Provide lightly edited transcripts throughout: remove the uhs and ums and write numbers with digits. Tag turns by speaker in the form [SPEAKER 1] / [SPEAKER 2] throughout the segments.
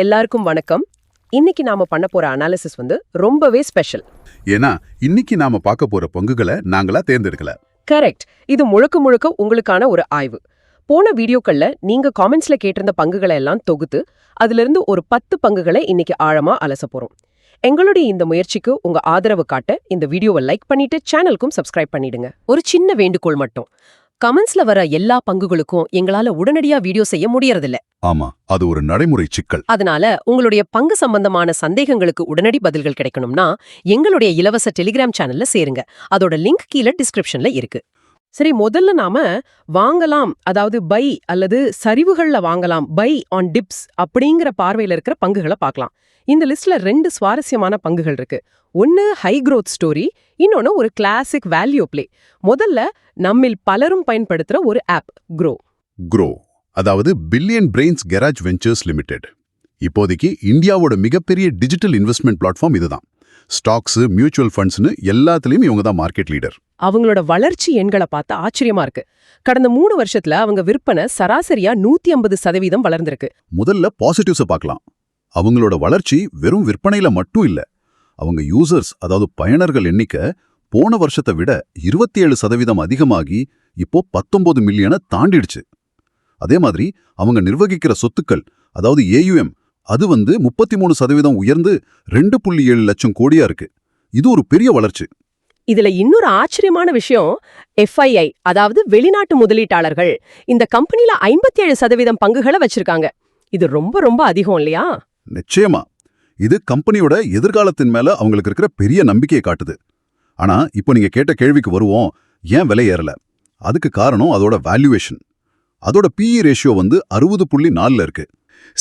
[SPEAKER 1] எல்லாருக்கும் வணக்கம். இன்னைக்கு நாம பண்ண போற அனாலிசிஸ் ரொம்பவே ஸ்பெஷல்.
[SPEAKER 2] ஏன்னா இன்னைக்கு நாம பார்க்க போற பங்குகளை நாங்களா தேர்ந்தெடுக்கல.
[SPEAKER 1] கரெக்ட். இது முழுக்க முழுக்க உங்களுக்கான ஒரு ஆய்வு. போன வீடியோக்கள்ல நீங்க காமெண்ட்ஸ்ல கேட்டிருந்த பங்குகளை எல்லாம் தொகுத்து அதுல இருந்து ஒரு 10 பங்குகளை இன்னைக்கு ஆழமா அலச போறோம். எங்களுடைய இந்த முயற்சிக்கு உங்க ஆதரவு காட்ட இந்த வீடியோவை லைக் பண்ணிட்டு சேனலுக்கும் சப்ஸ்கிரைப் பண்ணிடுங்க. ஒரு சின்ன வேண்டுகோள் மட்டும், கமெண்ட்ஸ்ல வர எல்லா பங்குகளுக்கும் எங்களால உடனடியா வீடியோ செய்ய முடியறதில்ல.
[SPEAKER 2] ஆமா, அது ஒரு நடைமுறை சிக்கல்.
[SPEAKER 1] அதனால உங்களுடைய பங்கு சம்பந்தமான சந்தேகங்களுக்கு உடனடி பதில்கள் கிடைக்கணும்னா எங்களுடைய இலவச டெலிகிராம் சேனல்ல சேருங்க. அதோட லிங்க் கீழே டிஸ்கிரிப்ஷன்ல இருக்கு. சரி, முதல்ல நாம வாங்கலாம், அதாவது பை அல்லது சரிவுகள்ல வாங்கலாம், பை ஆன் டிப்ஸ் அப்படிங்கிற பார்வையில இருக்கிற பங்குகளை பார்க்கலாம். இந்த லிஸ்ட்ல 2 சுவாரஸ்யமான பங்குகள் இருக்கு. ஒன்னு ஹை growth ஸ்டோரி, இன்னொன்னு ஒரு கிளாசிக் வேல்யூ பிளே. முதல்ல நம்மில் பலரும் பயன்படுத்துற ஒரு ஆப் க்ரோ,
[SPEAKER 2] அதாவது billion brains garage ventures limited. இப்போதைக்கு இந்தியாவோட மிகப்பெரிய டிஜிட்டல் இன்வெஸ்ட்மெண்ட் பிளாட்ஃபார்ம் இதுதான். ஸ்டாக்ஸ், மியூச்சுவல் ஃபண்ட்ஸ்னு எல்லாத்துலயும் இவங்க தான் மார்க்கெட் லீடர்.
[SPEAKER 1] அவங்களோட வளர்ச்சி எண்களை பார்த்து ஆச்சரியமா இருக்கு. கடந்த 3 வருஷத்துல அவங்க விற்பனை சராசரியா 150% வளர்ந்திருக்கு.
[SPEAKER 2] முதல்ல பாசிட்டிவ்ஸை பார்க்கலாம். அவங்களோட வளர்ச்சி வெறும் விற்பனையில மட்டும் இல்ல. அவங்க யூசர்ஸ், அதாவது பயனர்கள் எண்ணிக்கை போன வருஷத்தை விட 27% அதிகமாகி இப்போ 19 மில்லியனை தாண்டிடுச்சு. அதே மாதிரி அவங்க நிர்வகிக்கிற சொத்துக்கள், அதாவது AUM, அது 33% உயர்ந்து 2.7 லட்சம் கோடியா இருக்கு. இது ஒரு பெரிய வளர்ச்சி.
[SPEAKER 1] இதுல இன்னொரு ஆச்சரியமான விஷயம், FII, அதாவது வெளிநாட்டு முதலீட்டாளர்கள் இந்த கம்பெனில 57% பங்குகளை வச்சிருக்காங்க. இது ரொம்ப ரொம்ப அதிகம் இல்லையா?
[SPEAKER 2] நிச்சயமா, இது கம்பெனியோட எதிர்காலத்தின் மேல அவங்களுக்கு இருக்கிற பெரிய நம்பிக்கையை காட்டுது. ஆனா இப்போ நீங்க கேட்ட கேள்விக்கு வருவோம், ஏன் விலை ஏறல? அதுக்கு காரணம் அதோட வேல்யூவேஷன். அதோட PE ரேஷியோ 60.4 இருக்கு.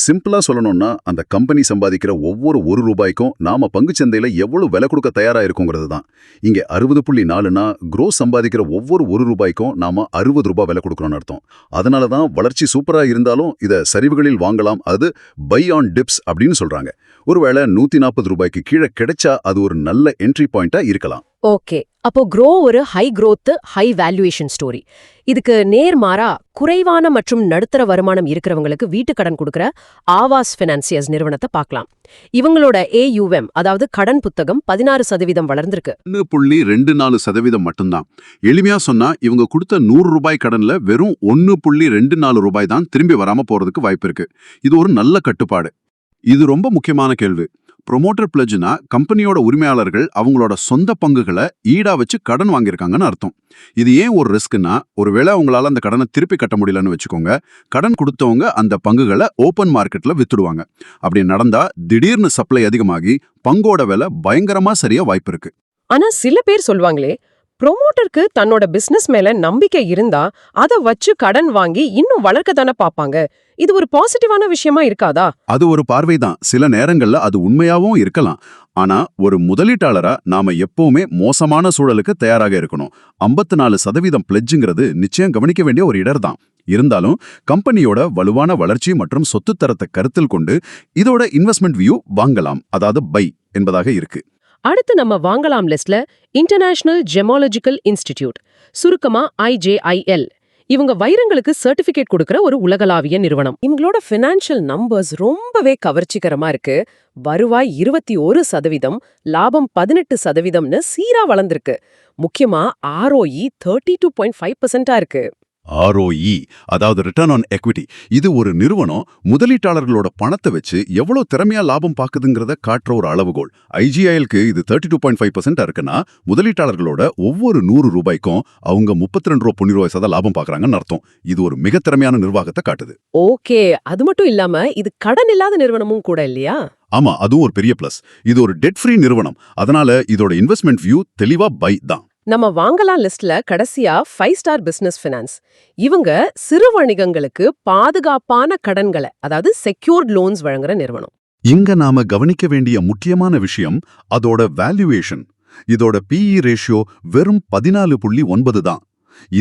[SPEAKER 2] சிம்பிளா சொல்லணும்னா, அந்த கம்பெனி சம்பாதிக்கிற ஒவ்வொரு 1 ரூபாய்க்கும் நாம பங்குச்சந்தையில எவ்வளவு விலை கொடுக்க தயாரா இருக்குங்கிறது தான். இங்க 60.4னா க்ரோ சம்பாதிக்கிற ஒவ்வொரு 1 ரூபாய்க்கும் நாம 60 ரூபாய் விலை கொடுக்கணும்னு அர்த்தம். அதனால தான் வளர்ச்சி சூப்பரா இருந்தாலும் இத சரிவுகளில் வாங்கலாம், அது பை ஆன் டிப்ஸ் அப்படின்னு சொல்றாங்க. ஒருவேளை 140 ரூபாய்க்கு கீழே கிடைச்சா அது ஒரு நல்ல என்ட்ரி பாயிண்டா இருக்கலாம்.
[SPEAKER 1] ஓகே, அப்போ க்ரோ ஒரு high growth high valuation story. இதுக்கு நேர்மாறா குறைவான மற்றும் நடுத்தர வருமானம் இருக்கிறவங்களுக்கு வீட்டு கடன் கொடுக்கிற ஆவாஸ் ஃபினான்சியர்ஸ் நிறுவனத்தை பார்க்கலாம். இவங்களோட AUM, அதாவது கடன் புத்தகம் 16% வளர்ந்திருக்கு.
[SPEAKER 2] 1.24% மட்டும்தான். எளிமையா சொன்னா, இவங்க கொடுத்த 100 ரூபாய் கடன்ல வெறும் 1.24 ரூபாய் தான் திரும்பி வராம போறதுக்கு வாய்ப்பு இருக்கு. இது ஒரு நல்ல கட்டுப்பாடு. இது ரொம்ப முக்கியமான கேள்வி. ப்ரொமோட்டர் பிளட்ஜ்னா கம்பெனியோட உரிமையாளர்கள் அவங்களோட சொந்த பங்குகளை ஈடா வச்சு கடன் வாங்கியிருக்காங்கன்னு அர்த்தம். இது ஏன் ஒரு ரிஸ்க்னா, ஒருவேளை அவங்களால அந்த கடனை திருப்பி கட்ட முடியலன்னு வச்சுக்கோங்க, கடன் கொடுத்தவங்க அந்த பங்குகளை ஓப்பன் மார்க்கெட்ல வித்துடுவாங்க. அப்படி நடந்தா திடீர்னு சப்ளை அதிகமாகி பங்கோட விலை பயங்கரமா சரியா வாய்ப்பு இருக்கு.
[SPEAKER 1] ஆனா சில பேர் சொல்வாங்களே, ப்ரொமோட்டருக்கு தன்னோட பிசினஸ் மேல நம்பிக்கை இருந்தா அதை வச்சு கடன் வாங்கி இன்னும் வளர்க்க தானே பாப்பாங்க. இது ஒரு பாசிட்டிவான விஷயமா இருக்காதா?
[SPEAKER 2] அது ஒரு பார்வைதான். சில நேரங்கள்ல அது உண்மையாவும் இருக்கலாம். ஆனா ஒரு முதலீட்டாளரா நாம எப்பவுமே மோசமான சூழலுக்கு தயாராக இருக்கணும். 54% பிளெட்ஜுங்கிறது நிச்சயம் கவனிக்க வேண்டிய ஒரு இடர்தான். இருந்தாலும் கம்பெனியோட வலுவான வளர்ச்சி மற்றும் சொத்து தரத்தை கருத்தில் கொண்டு இதோட இன்வெஸ்ட்மெண்ட் வியூ வாங்கலாம், அதாவது பை என்பதாக இருக்கு.
[SPEAKER 1] அடுத்து நம்ம வாங்கலாம் லிஸ்ட்ல இன்டர்நேஷனல் ஜெமாலஜிக்கல் இன்ஸ்டிடியூட், சுருக்கமா IJIL. இவங்க வைரங்களுக்கு சர்டிபிகேட் கொடுக்கிற ஒரு உலகளாவிய நிறுவனம். இவங்களோட ஃபினான்ஷியல் நம்பர்ஸ் ரொம்பவே கவர்ச்சிகரமா இருக்கு. வருவாய் 21%, லாபம் 18%ன்னு சீரா வளர்ந்திருக்கு. முக்கியமா ROE 32.5% இருக்கு.
[SPEAKER 2] ROE, அதாவது ரிட்டர்ன் ஆன் எக்விட்டி. இது ஒரு நிறுவனம் முதலீட்டாளர்களோட பணத்தை வச்சு எவ்வளவு திறமையா லாபம் பாக்குதுங்கிறத காட்டுற ஒரு அளவுகோல். IGILக்கு இது 32.5% இருக்குன்னா, முதலீட்டாளர்களோட ஒவ்வொரு 100 ரூபாய்க்கும் அவங்க 32.2% லாபம் பாக்குறாங்கன்னு அர்த்தம். இது ஒரு மிக திறமையான நிர்வாகத்தை காட்டுது.
[SPEAKER 1] ஓகே, அது மட்டும் இல்லாம இது கடன் இல்லாத நிறுவனமும் கூட இல்லையா?
[SPEAKER 2] ஆமா, அதுவும் ஒரு பெரிய பிளஸ். இது ஒரு டெட் ஃப்ரீ நிறுவனம். அதனால இதோட இன்வெஸ்ட்மெண்ட் வியூ தெளிவா பை தான்.
[SPEAKER 1] நம்ம வாங்கலாம் லிஸ்ட்ல கடைசியா 5 ஸ்டார் பிசினஸ் ஃபினான்ஸ். இவங்க சிறு வணிகங்களுக்கு பாதுகாப்பான கடன்களை, அதாவது செக்யூர்ட் லோன்ஸ் வழங்குற நிறுவனம்.
[SPEAKER 2] இங்க நாம கவனிக்க வேண்டிய முக்கியமான விஷயம் அதோட வேல்யூவேஷன். இதோட PE ரேஷியோ வெறும் 14.9 தான்.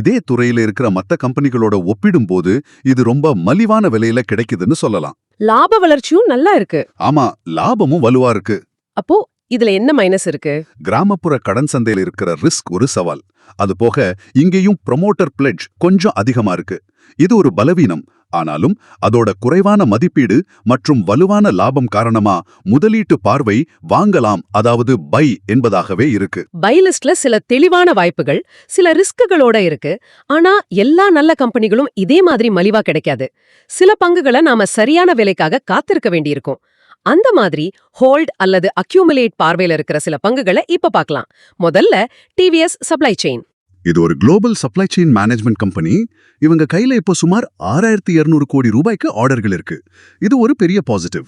[SPEAKER 2] இதே துறையில இருக்கிற மத்த கம்பெனிகளோட ஒப்பிடும்போது இது ரொம்ப மலிவான விலையில கிடைக்குதுன்னு சொல்லலாம்.
[SPEAKER 1] லாப வளர்ச்சியும் நல்லா இருக்கு.
[SPEAKER 2] ஆமா, லாபமும் வலுவா இருக்கு.
[SPEAKER 1] அப்போ இதுல என்ன மைனஸ் இருக்கு?
[SPEAKER 2] கிராமப்புற கடன் சந்தையில் இருக்கிற ரிஸ்க் ஒரு சவால். அது போக இங்கேயும் ப்ரொமோட்டர் பிளெட்ஜ் கொஞ்சம் அதிகமா இருக்கு. இது ஒரு பலவீனம். ஆனாலும் அதோட குறைவான மதிப்பீடு மற்றும் வலுவான லாபம் காரணமா முதலீட்டு பார்வை வாங்கலாம், அதாவது பை என்பதாகவே இருக்கு.
[SPEAKER 1] பை லிஸ்ட்ல சில தெளிவான வாய்ப்புகள், சில ரிஸ்க்குகளோட இருக்கு. ஆனா எல்லா நல்ல கம்பெனிகளும் இதே மாதிரி மலிவா கிடைக்காது. சில பங்குகளை நாம சரியான விலைக்காக காத்திருக்க வேண்டியிருக்கும். அந்த மாதிரி ஹோல்ட் அல்லது அக்யூமுலேட் பார்வையில இருக்கிற சில பங்குகளை இப்ப பார்க்கலாம். முதல்ல டிவிஎஸ் சப்ளை செயின்.
[SPEAKER 2] இது ஒரு global supply chain management company. இவங்க கையில இப்போ சுமார் 6200 கோடி ரூபாய்க்கு ஆர்டர்கள் இருக்கு. இது ஒரு பெரிய பாசிட்டிவ்.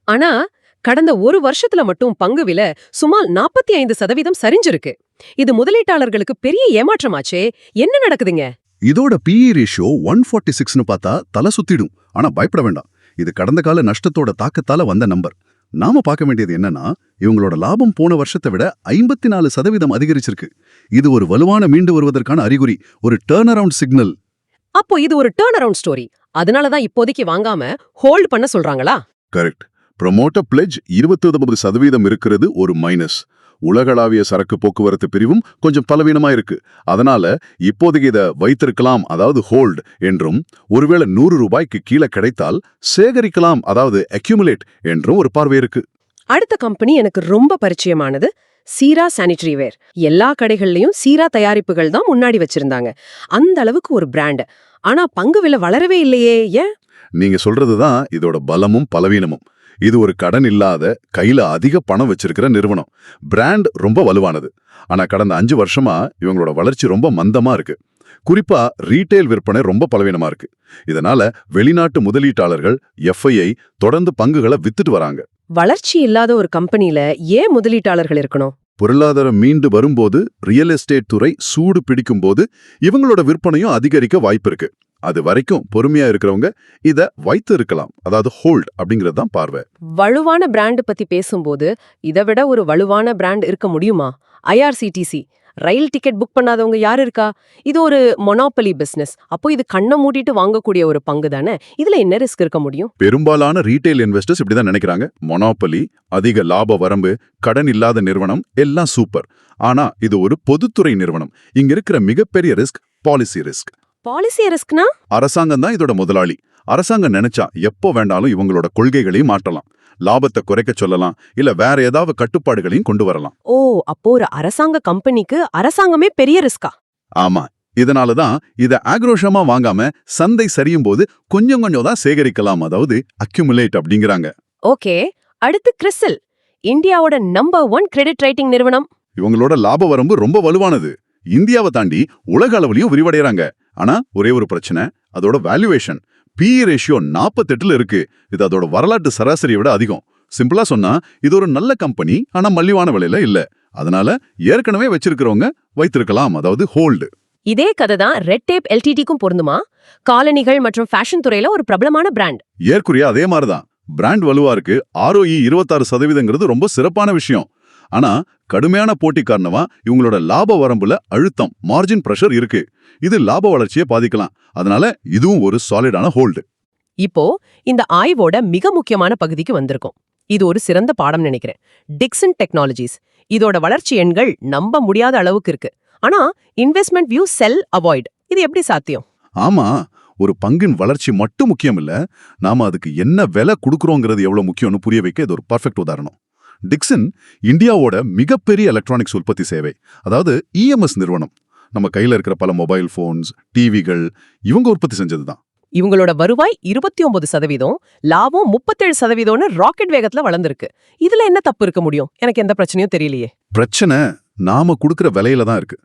[SPEAKER 1] ஆனா கடந்த ஒரு வருஷத்துல மட்டும் பங்கு விலை சுமார் 45% சரிஞ்சிருக்கு. இது முதலீட்டாளர்களுக்கு பெரிய ஏமாற்றமாச்சே. என்ன நடக்குதுங்க?
[SPEAKER 2] இதோட PE ரேஷியோ 146னு பார்த்தா தலை சுத்திடும். ஆனா பயப்பட வேண்டாம். இது கடந்த கால நஷ்டத்தோட தாக்கத்தால வந்த நம்பர். நாம பார்க்க வேண்டியது என்னன்னா, இவங்களோட லாபம் போன வருஷத்தை விட 54% அதிகரிச்சிருக்கு. இது ஒரு வலுவான மீண்டு வருவதற்கான அறிகுறி, ஒரு டர்ன் அரவுண்ட் சிக்னல்.
[SPEAKER 1] அப்போ இது ஒரு டர்ன் அரவுண்ட் ஸ்டோரி. அதனாலதான் இப்போதைக்கு வாங்காம ஹோல்ட் பண்ண சொல்றாங்களா?
[SPEAKER 2] கரெக்ட். ப்ரொமோட்டர் பிளெட்ஜ் 29% இருக்கிறது ஒரு மைனஸ். உலகளாவிய சரக்கு போக்குவரத்து பிரிவும் கொஞ்சம் பலவீனமா இருக்கு. அதனால இப்போதைக்கு இதை வைத்திருக்கலாம், அதாவது ஹோல்ட் என்றும், ஒருவேளை 100 ரூபாய்க்கு கீழே கிடைத்தால் சேகரிக்கலாம், அதாவது அக்யூமுலேட் என்றும் ஒரு பார்வை இருக்கு.
[SPEAKER 1] அடுத்த கம்பெனி எனக்கு ரொம்ப பரிச்சயமானது, சீரா சானிட்டரி வேர். எல்லா கடைகள்லயும் சீரா தயாரிப்புகள் தான் முன்னாடி வச்சிருந்தாங்க. அந்த அளவுக்கு ஒரு பிராண்ட். ஆனா பங்கு விலை வளரவே இல்லையே, ஏன்?
[SPEAKER 2] நீங்க சொல்றதுதான் இதோட பலமும் பலவீனமும். இது ஒரு கடன் இல்லாத, கையில அதிக பணம் வச்சிருக்கிற நிறுவனம். பிராண்ட் ரொம்ப வலுவானது. ஆனா கடந்த 5 வருஷமா இவங்களோட வளர்ச்சி ரொம்ப மந்தமா இருக்கு. குறிப்பா ரீட்டைல் விற்பனை ரொம்ப பலவீனமா இருக்கு. இதனால வெளிநாட்டு முதலீட்டாளர்கள் FII தொடர்ந்து பங்குகளை வித்துட்டு வராங்க.
[SPEAKER 1] வளர்ச்சி இல்லாத ஒரு கம்பெனில ஏன் முதலீட்டாளர்கள் இருக்கணும்?
[SPEAKER 2] பொருளாதாரம் மீண்டு வரும்போது, ரியல் எஸ்டேட் துறை சூடு பிடிக்கும் போது இவங்களோட விற்பனையும் அதிகரிக்க வாய்ப்பு இருக்கு. அது வரைக்கும் பொறுமையா இருக்கிறவங்க இத வைத்து இருக்கலாம், அதாவது ஹோல்ட் அப்படிங்கிறது தான் பார்வை.
[SPEAKER 1] வலுவான பிராண்ட் பத்தி பேசும்போது இதை விட ஒரு வலுவான பிராண்ட் இருக்க முடியுமா? IRCTC ரயில் டிக்கெட் புக் பண்ணாதவங்க யார் இருக்கா? இது ஒரு மொனோபலி பிசினஸ். அப்போ இது கண்ணை மூடிட்டு வாங்கக்கூடிய ஒரு பங்கு தானே. இதுல என்ன ரிஸ்க் இருக்க முடியும்?
[SPEAKER 2] பெரும்பாலான ரீட்டைல் இன்வெஸ்டர்ஸ் இப்படிதான் நினைக்கிறாங்க. மொனோபலி, அதிக லாப வரம்பு, கடன் இல்லாத நிறுவனம் எல்லாம் சூப்பர். ஆனா இது ஒரு பொதுத்துறை நிறுவனம். இங்க இருக்கிற மிகப்பெரிய ரிஸ்க் பாலிசி ரிஸ்க்.
[SPEAKER 1] பாலிசி ரிஸ்க்னா?
[SPEAKER 2] அரசாங்கம் தான் இதோட முதலாளி. அரசாங்கம் நினைச்சா எப்போ வேண்டாலும் இவங்களோட கொள்கைகளையும் மாற்றலாம். லாபத்தை குறைக்க சொல்லலாம், இல்ல வேற ஏதாவது கட்டுப்பாடுகளையும் கொண்டு வரலாம்.
[SPEAKER 1] ஓ, அப்போ ஒரு அரசாங்க கம்பெனிக்கு அரசாங்கமே பெரிய ரிஸ்கா?
[SPEAKER 2] ஆமா. இதனாலதான் இத ஆக்ரோஷமா வாங்காம சந்தை சரியும் போது கொஞ்சம் கொஞ்சம் தான் சேகரிக்கலாம், அதாவது அக்யூமுலேட் அப்படிங்கிறாங்க.
[SPEAKER 1] ஓகே, அடுத்து கிறிசில், இந்தியாவோட நம்பர் 1 கிரெடிட் ரைட்டிங் நிறுவனம்.
[SPEAKER 2] இவங்களோட லாப வரம்பு ரொம்ப வலுவானது. இந்தியாவை தாண்டி உலக அளவுலயும் விரிவடைறாங்க. ஆனா ஒரே ஒரு பிரச்சனை, அதோட வேல்யூவேஷன். PE ரேஷியோ 48ல இருக்கு. இது அதோட வரலாற்று சராசரியை விட அதிகம். சிம்பிளா சொன்னா இது ஒரு நல்ல கம்பெனி, ஆனா மலிவான விலையில இல்ல. அதனால ஏற்கனவே வச்சிருக்கிறவங்க வைத்திருக்கலாம், அதாவது ஹோல்டு.
[SPEAKER 1] இதே கதை தான் ரெட் டேப் LTDக்கும் பொருந்துமா? காலணிகள் மற்றும் ஃபேஷன் துறையில ஒரு பிரபலமான பிராண்ட்.
[SPEAKER 2] ஏற்குறையா அதே மாதிரிதான். பிராண்ட் வலுவா இருக்கு. ROE 26%ங்கிறது ரொம்ப சிறப்பான விஷயம். ஆனா கடுமையான போட்டி காரணமா இவங்களோட லாப வரம்புல அழுத்தம், மார்ஜின் பிரஷர் இருக்கு. இது லாப வளர்ச்சியை பாதிக்கலாம். அதனால இதுவும் ஒரு சாலிடான ஹோல்டு.
[SPEAKER 1] இப்போ இந்த ஆய்வோட மிக முக்கியமான பகுதிக்கு வந்திருக்கும். இது ஒரு சிறந்த பாடம் நினைக்கிறேன். Dixon Technologies. இதோட வளர்ச்சி எண்கள் நம்ப முடியாத அளவுக்கு இருக்கு. ஆனா இன்வெஸ்ட்மெண்ட் வியூ செல் அவாய்ட். இது எப்படி சாத்தியம்?
[SPEAKER 2] ஆமா, ஒரு பங்கின் வளர்ச்சி மட்டும் முக்கியம் இல்ல, நாம அதுக்கு என்ன விலை கொடுக்கறோங்கிறது எவ்வளவு முக்கியம்னு புரிய வைக்க இது ஒரு பர்ஃபெக்ட் உதாரணம். டிக்சன் இந்தியாவோட மிகப்பெரிய எலக்ட்ரானிக்ஸ் உற்பத்தி சேவை, அதாவது EMS நிறுவனம். நம்ம கையில இருக்கிற பல மொபைல் போன்ஸ், டிவிகள் இவங்க உற்பத்தி செஞ்சதுதான்.
[SPEAKER 1] இவங்களோட வருவாய் 29%, லாபம் 37%ன்னு ராக்கெட் வேகத்துல வளர்ந்திருக்கு. இதுல என்ன தப்பு இருக்க முடியும்? எனக்கு எந்த பிரச்சனையும் தெரியலையே.
[SPEAKER 2] பிரச்சனை நாம கொடுக்கிற விலையில தான் இருக்கு.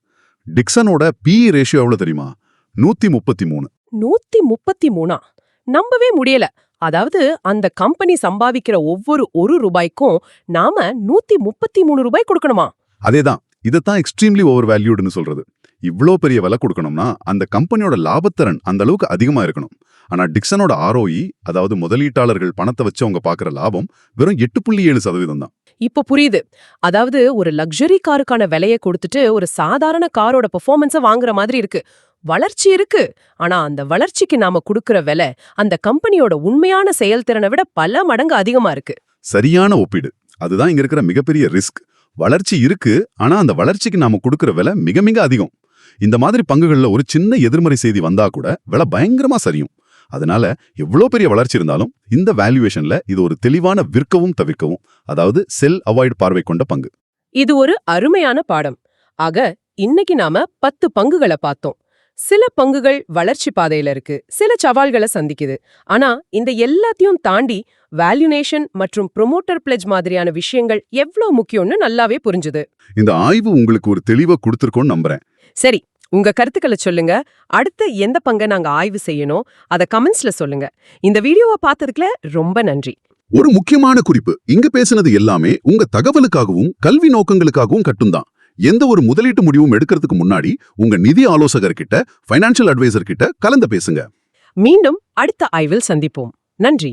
[SPEAKER 2] டிக்சனோட PE ரேஷியோ எவ்வளவு தெரியுமா? 133.
[SPEAKER 1] 133? நம்பவே முடியல. அதாவது அந்த கம்பெனி சம்பாதிக்கிற ஒவ்வொரு 1 ரூபாய்க்கும் நாம 133 ரூபாய் கொடுக்கணுமா?
[SPEAKER 2] அதேதான். இதைத்தான் எக்ஸ்ட்ரீம்லி ஓவர் வேல்யூடுன்னு சொல்றது. இவ்ளோ பெரிய விலை கொடுக்கணும்னா அந்த கம்பெனியோட லாபத்திறன் அந்த அளவுக்கு அதிகமா இருக்கணும். ஆனா டிக்சனோட ROE, அதாவது முதலீட்டாளர்கள் பணத்தை வச்சு அவங்க பாக்குற லாபம், வெறும் 8.7% தான்.
[SPEAKER 1] இப்ப புரியுது. அதாவது ஒரு லக்ஸரி காருக்கான விலையை கொடுத்துட்டு ஒரு சாதாரண காரோட பெர்ஃபார்மன்ஸை வாங்குற மாதிரி இருக்கு. வளர்ச்சி இருக்கு, ஆனா அந்த வளர்ச்சிக்கு நாம கொடுக்கிற விலை அந்த கம்பெனியோட உண்மையான செயல்திறனை விட பல மடங்கு அதிகமா இருக்கு.
[SPEAKER 2] சரியான ஒப்பீடு. அதுதான் இங்க இருக்கிற மிகப்பெரிய ரிஸ்க். வளர்ச்சி இருக்கு, ஆனா அந்த வளர்ச்சிக்கு நாம கொடுக்கிற விலை மிக மிக அதிகம். இந்த மாதிரி பங்குகள்ல ஒரு சின்ன எதிர்மறை செய்தி வந்தா கூட விலை பயங்கரமா சரியும். அதனால எவ்வளோ பெரிய வளர்ச்சி இருந்தாலும் இந்த வேல்யூவேஷன்ல இது ஒரு தெளிவான விற்கவும் தவிர்க்கவும், அதாவது செல் அவாய்ட் பார்வை கொண்ட பங்கு.
[SPEAKER 1] இது ஒரு அருமையான பாடம். ஆக இன்னைக்கு நாம 10 பங்குகளை பார்த்தோம். சில பங்குகள் வளர்ச்சி பாதையில இருக்கு, சில சவால்களை சந்திக்குது. ஆனா இந்த எல்லாத்தையும் தாண்டி வேல்யூனேஷன் மற்றும் ப்ரொமோட்டர் பிளெட்ஜ் மாதிரியான விஷயங்கள் எவ்வளவு முக்கியம்னு நல்லாவே புரிஞ்சுது.
[SPEAKER 2] இந்த ஆய்வு உங்களுக்கு ஒரு தெளிவை கொடுத்திருக்கோன்னு நம்புறேன்.
[SPEAKER 1] சரி, உங்க கருத்துக்களை சொல்லுங்க. அடுத்து எந்த பங்கை நாங்க ஆய்வு செய்யணும் அத கமெண்ட்ஸ்ல சொல்லுங்க. இந்த வீடியோவை பார்த்ததுக்கு ரொம்ப நன்றி.
[SPEAKER 2] ஒரு முக்கியமான குறிப்பு, இங்க பேசினது எல்லாமே உங்க தகவலுக்காகவும் கல்வி நோக்கங்களுக்காகவும் கட்டும்தான். எந்த ஒரு முதலீட்டு முடிவும் எடுக்கிறதுக்கு முன்னாடி உங்க நிதி ஆலோசகர்கிட்ட, ஃபைனான்சியல் அட்வைசர் கிட்ட கலந்து பேசுங்க.
[SPEAKER 1] மீண்டும் அடுத்த ஆய்வில் சந்திப்போம். நன்றி.